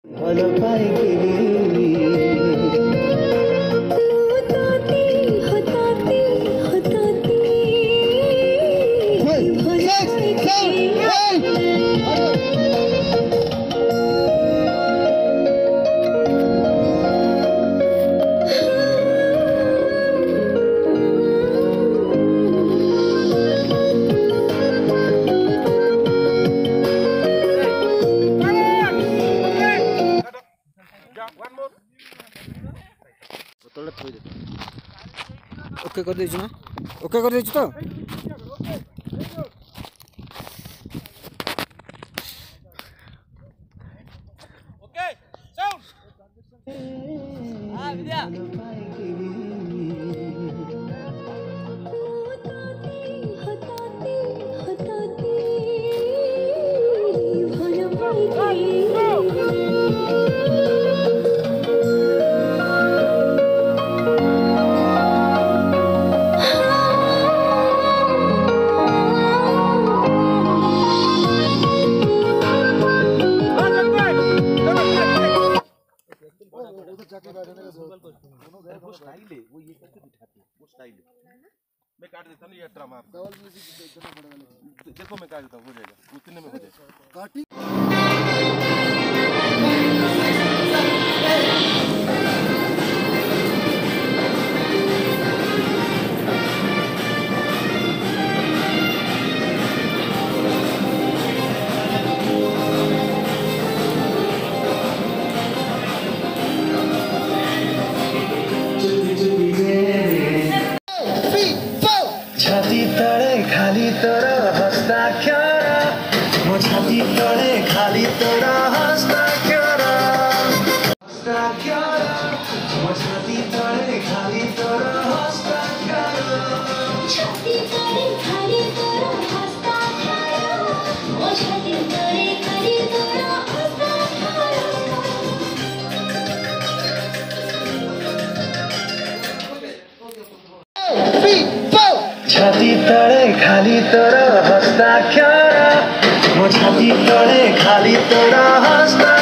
ଭଲ ପାଇକି ओके कर देछु ना ओके कर देछु तो ओके साउंड हां विद्या वो स्टाइल है वो ये करके दिखाते हैं वो स्टाइल है मैं काट देता हूं ये ड्रामा डबल म्यूजिक देना पड़ेगा देखो मैं काट देता हूं हो जाएगा उतने में हो जाएगा काटी छाती तले खाली तोर हस्ताक्षर मो छाती तले खाली तोर हस्ताक्षर मो छाती तले खाली तोर हस्ताक्षर छाती तले खाली तोर हस्ताक्षर ओ छाती तले खाली तोर छाती तले खाली तोर हस्ताक्षर मो छाती तले खाली तोर हस्ताक्षर